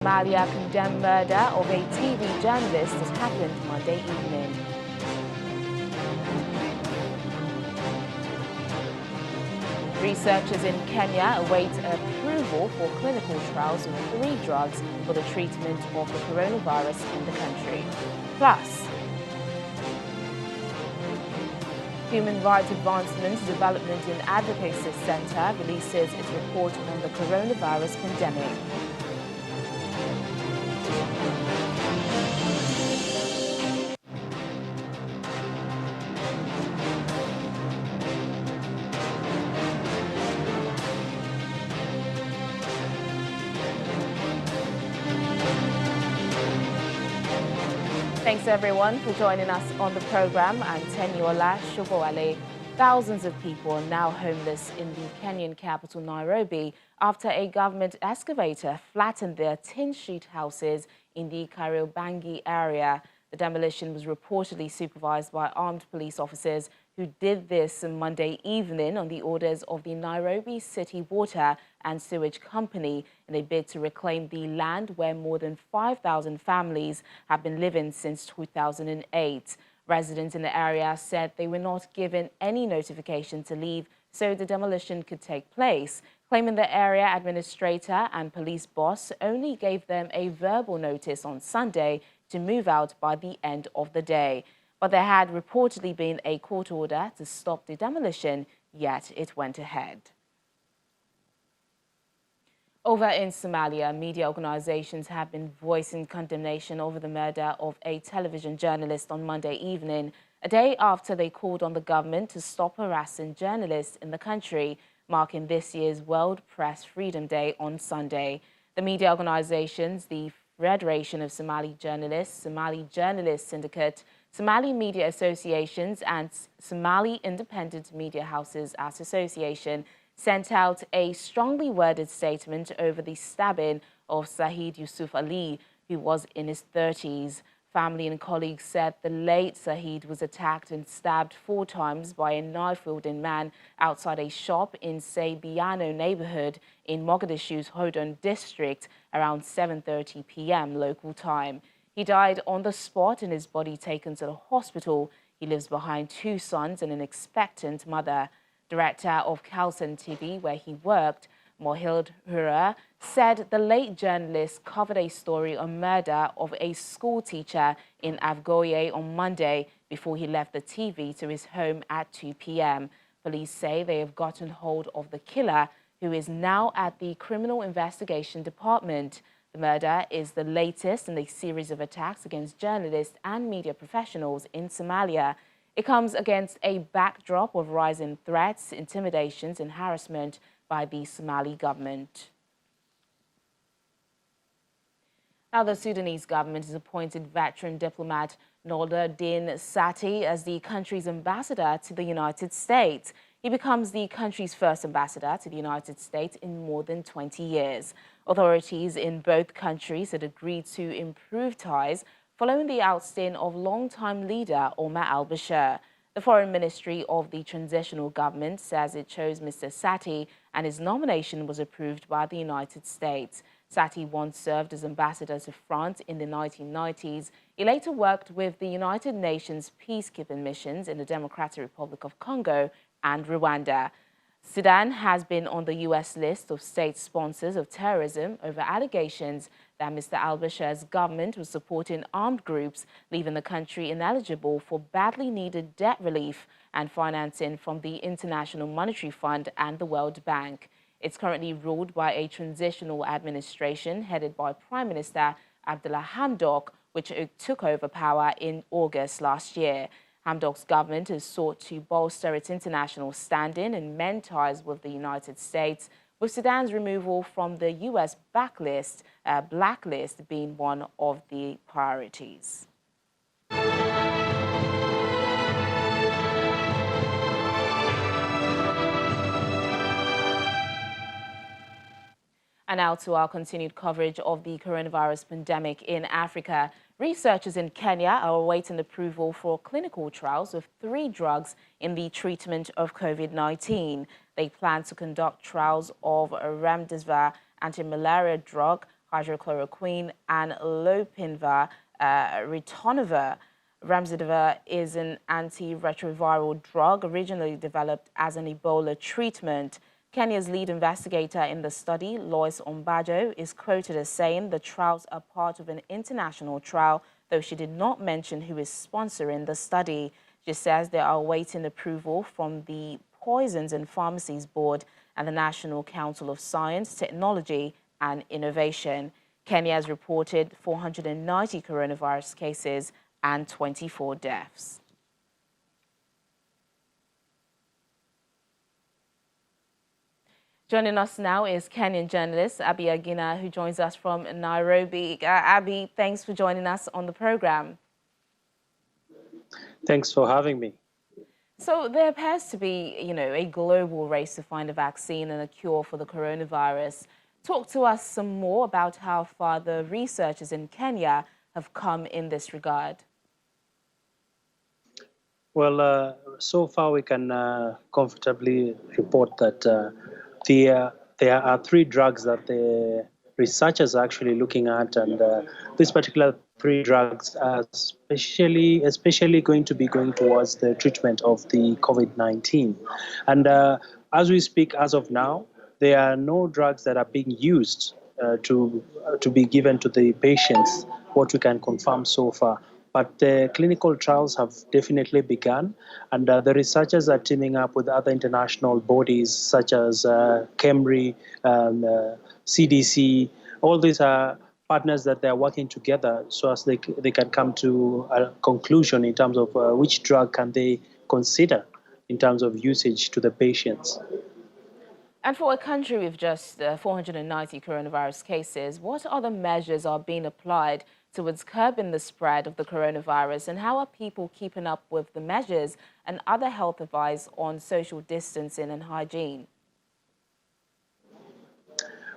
Somalia condemned murder of a TV journalist that happened Monday evening. Researchers in Kenya await approval for clinical trials of 3 drugs for the treatment of the coronavirus in the country. Plus, Human Rights Advancement Development and Advocacy Center releases its report on the coronavirus pandemic. Thanks everyone for joining us on the program. I'm Teniola Shobowale. Thousands of people are now homeless in the Kenyan capital Nairobi after a government excavator flattened their tin sheet houses in the Kariobangi area. The demolition was reportedly supervised by armed police officers who did this on Monday evening on the orders of the Nairobi City Water and Sewage Company in a bid to reclaim the land where more than 5,000 families have been living since 2008. Residents in the area said they were not given any notification to leave so the demolition could take place, claiming the area administrator and police boss only gave them a verbal notice on Sunday to move out by the end of the day. But there had reportedly been a court order to stop the demolition, yet it went ahead. Over in Somalia, media organizations have been voicing condemnation over the murder of a television journalist on Monday evening, a day after they called on the government to stop harassing journalists in the country, marking this year's World Press Freedom Day on Sunday. The media organizations, the Federation of Somali Journalists, Somali Journalists Syndicate, Somali Media Associations and Somali Independent Media Houses Association sent out a strongly worded statement over the stabbing of Saheed Yusuf Ali, who was in his 30s. Family and colleagues said the late Saheed was attacked and stabbed 4 times by a knife-wielding man outside a shop in Seybiano neighborhood in Mogadishu's Hodon district around 7:30 p.m. local time. He died on the spot and his body taken to the hospital. He lives behind 2 sons and an expectant mother. Director of Kalson TV, where he worked, Mohild Hura, said the late journalist covered a story on murder of a school teacher in Afgoye on Monday before he left the TV to his home at 2 p.m. Police say they have gotten hold of the killer, who is now at the Criminal Investigation Department. The murder is the latest in a series of attacks against journalists and media professionals in Somalia. It comes against a backdrop of rising threats, intimidations and harassment by the Somali government. Now, the Sudanese government has appointed veteran diplomat Nordin Sati as the country's ambassador to the United States. He becomes the country's first ambassador to the United States in more than 20 years. Authorities in both countries had agreed to improve ties following the ousting of longtime leader Omar al-Bashir. The Foreign Ministry of the Transitional Government says it chose Mr. Sati and his nomination was approved by the United States. Sati once served as ambassador to France in the 1990s. He later worked with the United Nations peacekeeping missions in the Democratic Republic of Congo and Rwanda. Sudan has been on the U.S. list of state sponsors of terrorism over allegations that Mr. al-Bashir's government was supporting armed groups, leaving the country ineligible for badly needed debt relief and financing from the International Monetary Fund and the World Bank. It's currently ruled by a transitional administration headed by Prime Minister Abdullah Hamdok, which took over power in August last year. Hamdok's government has sought to bolster its international standing and mend ties with the United States, with Sudan's removal from the U.S. blacklist being one of the priorities. And now to our continued coverage of the coronavirus pandemic in Africa. Researchers in Kenya are awaiting approval for clinical trials of 3 drugs in the treatment of COVID-19. They plan to conduct trials of a remdesivir anti-malaria drug, hydrochloroquine, and lopinavir ritonavir. Remdesivir is an antiretroviral drug originally developed as an Ebola treatment. Kenya's lead investigator in the study, Lois Ombajo, is quoted as saying the trials are part of an international trial, though she did not mention who is sponsoring the study. She says they are awaiting approval from the Poisons and Pharmacies Board and the National Council of Science, Technology and Innovation. Kenya has reported 490 coronavirus cases and 24 deaths. Joining us now is Kenyan journalist Abi Agina, who joins us from Nairobi. Abi, thanks for joining us on the program. Thanks for having me. So there appears to be, a global race to find a vaccine and a cure for the coronavirus. Talk to us some more about how far the researchers in Kenya have come in this regard. Well, so far we can comfortably report that there are three drugs that the researchers are actually looking at, and these particular three drugs are especially going to be going towards the treatment of the COVID-19. And as we speak, as of now, there are no drugs that are being used to be given to the patients, what we can confirm so far. But the clinical trials have definitely begun, and the researchers are teaming up with other international bodies such as KEMRI, CDC. All these are partners that they're working together so as they can come to a conclusion in terms of which drug can they consider in terms of usage to the patients. And for a country with just 490 coronavirus cases, what other measures are being applied towards curbing the spread of the coronavirus, and how are people keeping up with the measures and other health advice on social distancing and hygiene?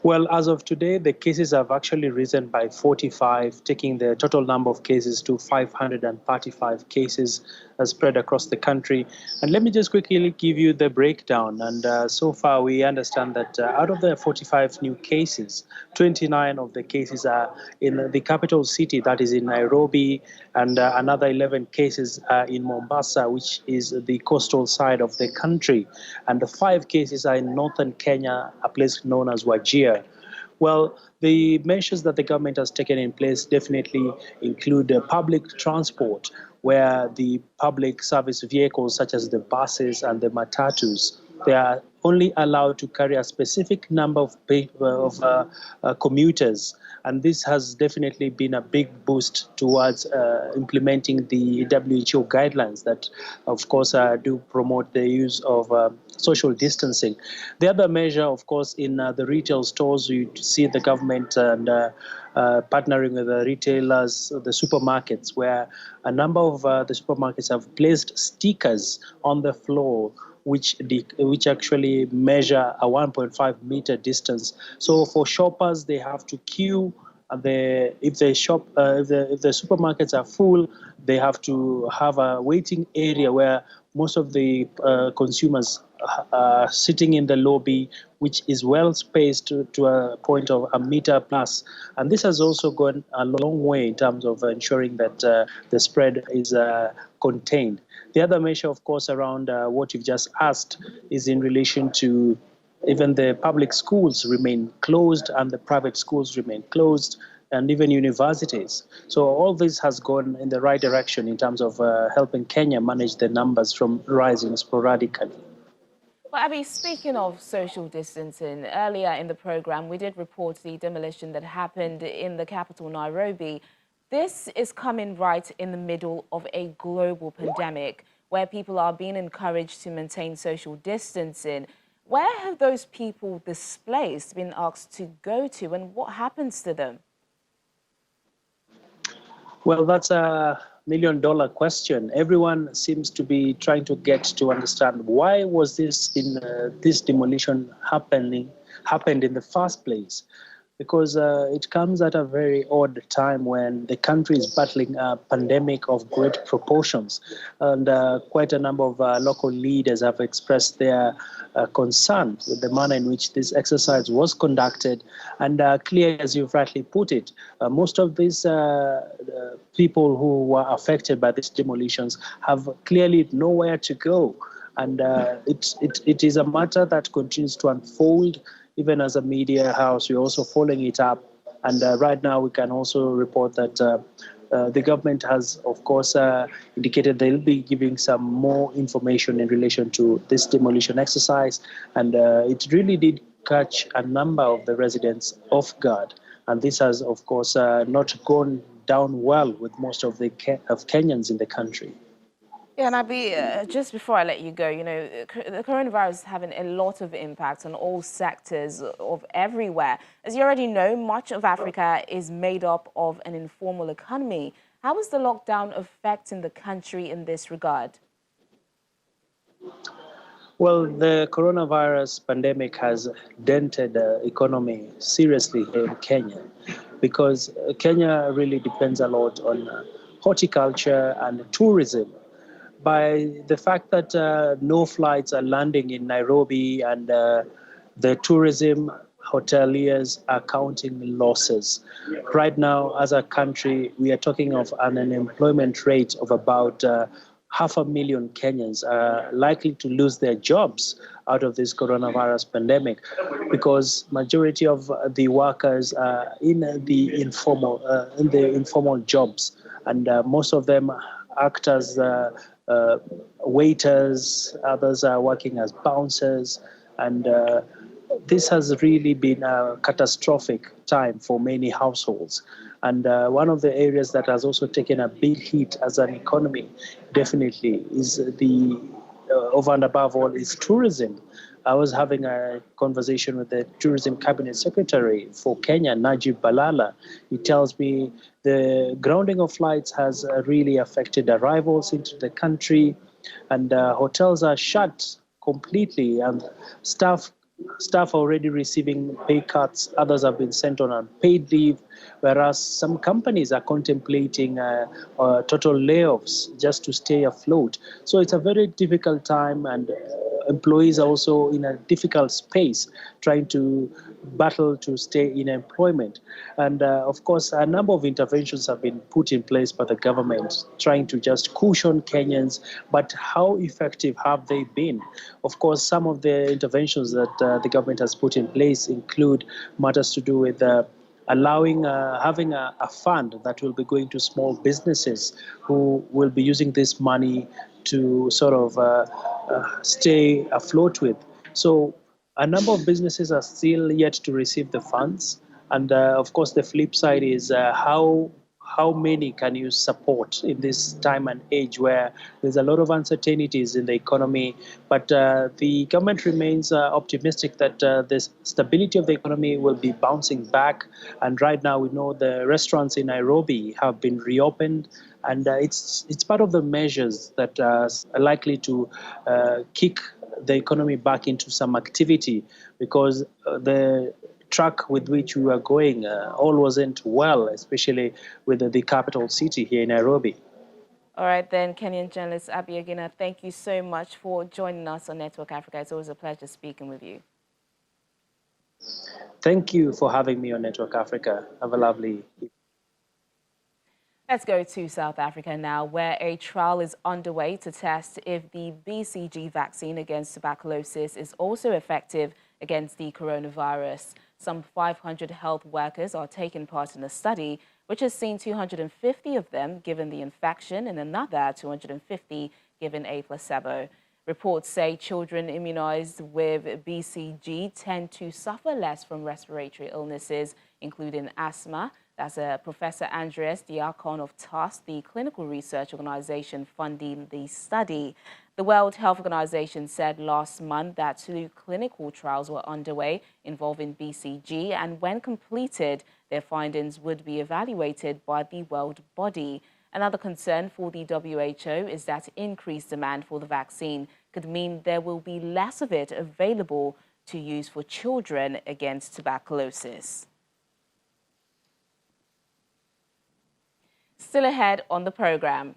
Well, as of today, the cases have actually risen by 45, taking the total number of cases to 535 cases spread across the country. And let me just quickly give you the breakdown. And so far, we understand that out of the 45 new cases, 29 of the cases are in the capital city, that is in Nairobi, and another 11 cases are in Mombasa, which is the coastal side of the country. And the 5 cases are in northern Kenya, a place known as Wajir. Well, the measures that the government has taken in place definitely include public transport, where the public service vehicles such as the buses and the matatus, they are only allowed to carry a specific number of commuters. And this has definitely been a big boost towards implementing the WHO guidelines that, of course, do promote the use of social distancing. The other measure, of course, in the retail stores, you see the government and partnering with the retailers, the supermarkets, where a number of the supermarkets have placed stickers on the floor which actually measure a 1.5 meter distance. So for shoppers, they have to queue. If the supermarkets are full, they have to have a waiting area where most of the consumers are sitting in the lobby, which is well spaced to a point of a meter plus. And this has also gone a long way in terms of ensuring that the spread is contained. The other measure, of course, around what you've just asked is in relation to even the public schools remain closed and the private schools remain closed, and even universities. So all this has gone in the right direction in terms of helping Kenya manage the numbers from rising sporadically. Well, Abby, speaking of social distancing, earlier in the program, we did report the demolition that happened in the capital, Nairobi. This is coming right in the middle of a global pandemic where people are being encouraged to maintain social distancing. Where have those people displaced been asked to go to, and what happens to them? Well, that's a million-dollar question. Everyone seems to be trying to get to understand why was this demolition happened in the first place. because it comes at a very odd time when the country is battling a pandemic of great proportions. And quite a number of local leaders have expressed their concern with the manner in which this exercise was conducted. And clearly, as you've rightly put it, most of these people who were affected by these demolitions have clearly nowhere to go. And it is a matter that continues to unfold. Even as a media house, we're also following it up. And right now, we can also report that the government has, of course, indicated they'll be giving some more information in relation to this demolition exercise. And it really did catch a number of the residents off guard. And this has, of course, not gone down well with most of the of Kenyans in the country. Yeah, and Abby, just before I let you go, the coronavirus is having a lot of impact on all sectors of everywhere. As you already know, much of Africa is made up of an informal economy. How is the lockdown affecting the country in this regard? Well, the coronavirus pandemic has dented the economy seriously here in Kenya because Kenya really depends a lot on horticulture and tourism. By the fact that no flights are landing in Nairobi and the tourism hoteliers are counting losses. Right now, as a country, we are talking of an unemployment rate of about 500,000 Kenyans are likely to lose their jobs out of this coronavirus pandemic because majority of the workers are in the informal jobs, and most of them act as waiters, others are working as bouncers, and this has really been a catastrophic time for many households. And one of the areas that has also taken a big hit as an economy, definitely, is over and above all, is tourism. I was having a conversation with the Tourism Cabinet Secretary for Kenya, Najib Balala. He tells me the grounding of flights has really affected arrivals into the country, and hotels are shut completely, and staff already receiving pay cuts. Others have been sent on unpaid leave, whereas some companies are contemplating total layoffs just to stay afloat. So it's a very difficult time, and employees are also in a difficult space trying to battle to stay in employment. And of course, a number of interventions have been put in place by the government trying to just cushion Kenyans, but how effective have they been? Of course, some of the interventions that the government has put in place include matters to do with allowing having a fund that will be going to small businesses who will be using this money to sort of stay afloat with. So a number of businesses are still yet to receive the funds, and of course the flip side is how many can you support in this time and age where there's a lot of uncertainties in the economy, but the government remains optimistic that the stability of the economy will be bouncing back. And right now we know the restaurants in Nairobi have been reopened, and it's part of the measures that are likely to kick the economy back into some activity, because the track with which we were going all wasn't well, especially with the capital city here in Nairobi. All right, then, Kenyan journalist Abby Agina, thank you so much for joining us on Network Africa. It's always a pleasure speaking with you. Thank you for having me on Network Africa. Have a lovely evening. Let's go to South Africa now, where a trial is underway to test if the BCG vaccine against tuberculosis is also effective against the coronavirus. Some 500 health workers are taking part in a study, which has seen 250 of them given the infection and another 250 given a placebo. Reports say children immunized with BCG tend to suffer less from respiratory illnesses, including asthma. That's Professor Andreas Diakon of TUS, the clinical research organization funding the study. The World Health Organization said last month that 2 clinical trials were underway involving BCG, and when completed, their findings would be evaluated by the world body. Another concern for the WHO is that increased demand for the vaccine could mean there will be less of it available to use for children against tuberculosis. Still ahead on the programme.